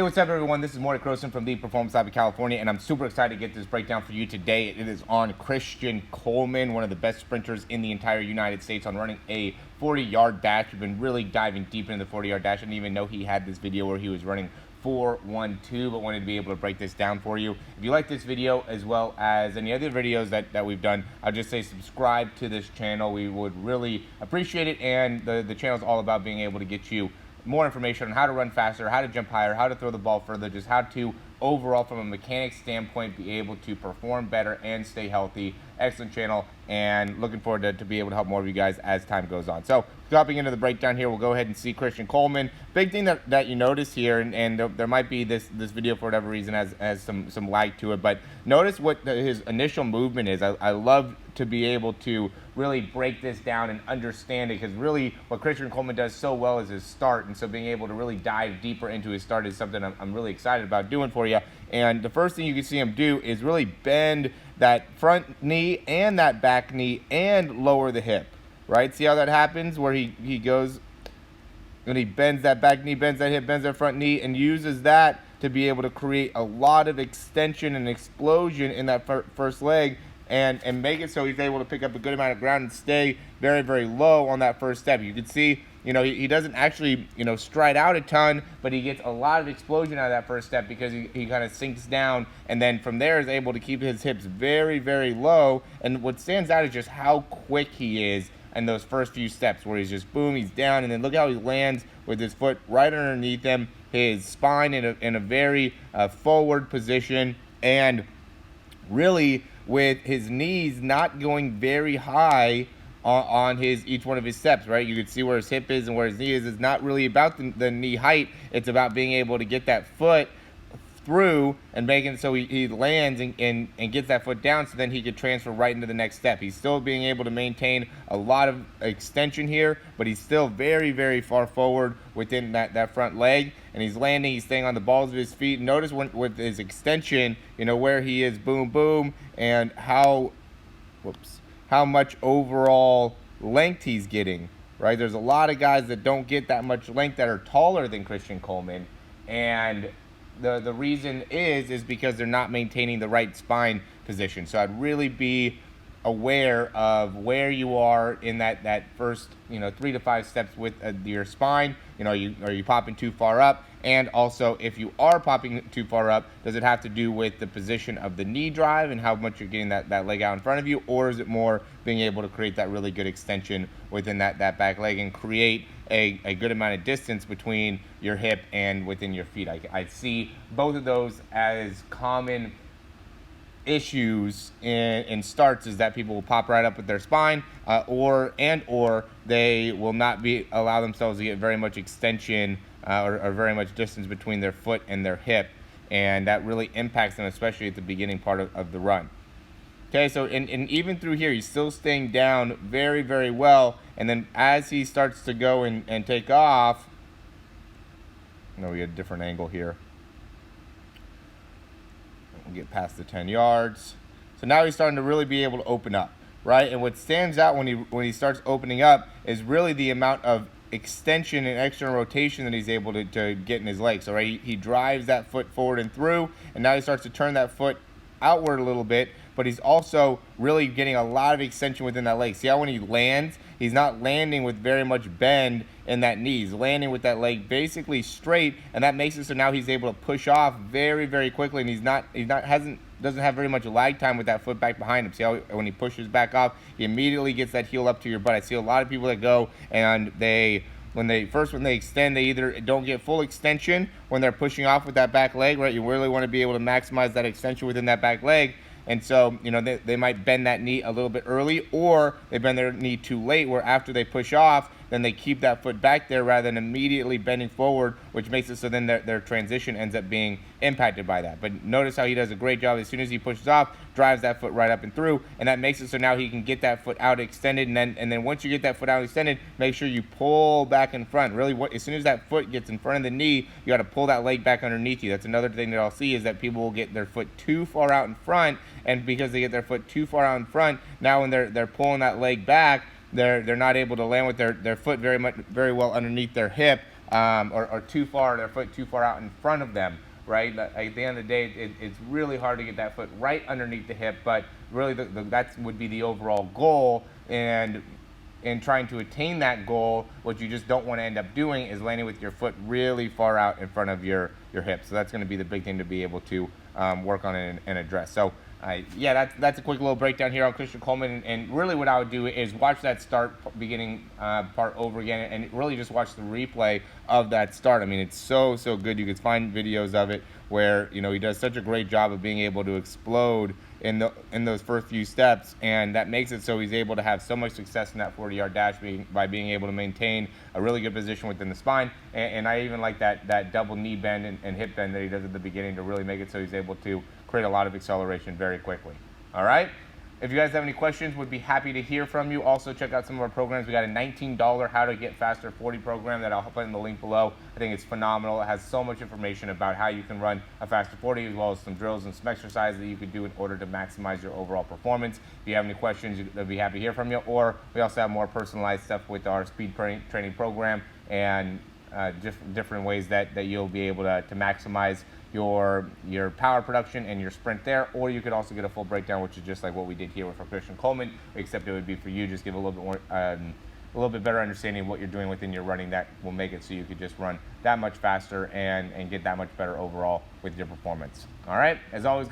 Hey, what's up, everyone? This is Morey Croson from the Performance Lab of California, and I'm super excited to get this breakdown for you today. It is on Christian Coleman, one of the best sprinters in the entire United States, on running a 40-yard dash. We've been really diving deep into the 40-yard dash. I didn't even know he had this video where he was running 4-1-2, but wanted to be able to break this down for you. If you like this video as well as any other videos that we've done, I'll just say subscribe to this channel. We would really appreciate it, and the channel is all about being able to get you more information on how to run faster, how to jump higher, how to throw the ball further, just how to overall from a mechanics standpoint be able to perform better and stay healthy. Excellent channel, and looking forward to be able to help more of you guys as time goes on. So dropping into the breakdown here, we'll go ahead and see Christian Coleman. Big thing that you notice here, and there might be this video for whatever reason has some lag to it, but notice what his initial movement is. I love to be able to really break this down and understand it, because really what Christian Coleman does so well is his start, and so being able to really dive deeper into his start is something I'm really excited about doing for you. And the first thing you can see him do is really bend that front knee and that back knee and lower the hip, right? See how that happens, where he goes and he bends that back knee, bends that hip, bends that front knee, and uses that to be able to create a lot of extension and explosion in that first leg, and make it so he's able to pick up a good amount of ground and stay very, very low on that first step. You can see, he doesn't actually, stride out a ton, but he gets a lot of explosion out of that first step because he kind of sinks down, and then from there is able to keep his hips very, very low. And what stands out is just how quick he is in those first few steps, where he's just boom, he's down, and then look how he lands with his foot right underneath him, his spine in a very forward position, and really with his knees not going very high on each one of his steps, right? You can see where his hip is and where his knee is. It's not really about the knee height. It's about being able to get that foot through and making it so he lands and gets that foot down, so then he could transfer right into the next step. He's still being able to maintain a lot of extension here, but he's still very, very far forward within that front leg, and he's landing, he's staying on the balls of his feet. Notice with his extension, where he is, boom, boom, and how much overall length he's getting, right? There's a lot of guys that don't get that much length that are taller than Christian Coleman, and the reason is because they're not maintaining the right spine position. So I'd really be aware of where you are in that first 3 to 5 steps with your spine. Are you popping too far up? And also, if you are popping too far up, does it have to do with the position of the knee drive and how much you're getting that leg out in front of you, or is it more being able to create that really good extension within that back leg and create a good amount of distance between your hip and within your feet? I see both of those as common issues in starts, is that people will pop right up with their spine, or they will not allow themselves to get very much extension or very much distance between their foot and their hip, and that really impacts them, especially at the beginning part of the run. Okay, so and even through here, he's still staying down very, very well, and then as he starts to go and take off, we get a different angle here. We'll get past the 10 yards. So now he's starting to really be able to open up, right? And what stands out when he starts opening up is really the amount of extension and external rotation that he's able to get in his legs. So right, he drives that foot forward and through, and now he starts to turn that foot outward a little bit, but he's also really getting a lot of extension within that leg. See how when he lands, he's not landing with very much bend in that knee. He's landing with that leg basically straight, and that makes it so now he's able to push off very, very quickly, and doesn't have very much lag time with that foot back behind him. See how when he pushes back off, he immediately gets that heel up to your butt. I see a lot of people that go and when they extend, they either don't get full extension when they're pushing off with that back leg, right? You really want to be able to maximize that extension within that back leg. And so, they might bend that knee a little bit early, or they bend their knee too late, where after they push off, then they keep that foot back there rather than immediately bending forward, which makes it so then their transition ends up being impacted by that. But notice how he does a great job. As soon as he pushes off, drives that foot right up and through, and that makes it so now he can get that foot out extended, and then once you get that foot out extended, make sure you pull back in front. Really, as soon as that foot gets in front of the knee, you got to pull that leg back underneath you. That's another thing that I'll see, is that people will get their foot too far out in front, and because they get their foot too far out in front, now when they're pulling that leg back, they're not able to land with their foot very well underneath their hip, or too far, their foot too far out in front of them, right? At the end of the day, it's really hard to get that foot right underneath the hip, but really that would be the overall goal. And in trying to attain that goal, what you just don't want to end up doing is landing with your foot really far out in front of your hip. So that's going to be the big thing to be able to work on and address. So yeah, that's a quick little breakdown here on Christian Coleman. And really what I would do is watch that start beginning part over again, and really just watch the replay of that start. I mean, it's so good. You can find videos of it where, you know, he does such a great job of being able to explode in those first few steps, and that makes it so he's able to have so much success in that 40-yard dash by being able to maintain a really good position within the spine. And I even like that double knee bend and hip bend that he does at the beginning to really make it so he's able to create a lot of acceleration very quickly. All right? If you guys have any questions, we'd be happy to hear from you. Also, check out some of our programs. We got a $19 How to Get Faster 40 program that I'll put in the link below. I think it's phenomenal. It has so much information about how you can run a faster 40, as well as some drills and some exercises that you could do in order to maximize your overall performance. If you have any questions, I'd be happy to hear from you. Or we also have more personalized stuff with our speed training program and different ways that you'll be able to maximize your power production and your sprint there. Or you could also get a full breakdown, which is just like what we did here with Christian Coleman, except it would be for you, just give a little bit more a little bit better understanding of what you're doing within your running. That will make it so you could just run that much faster and get that much better overall with your performance. All right, as always,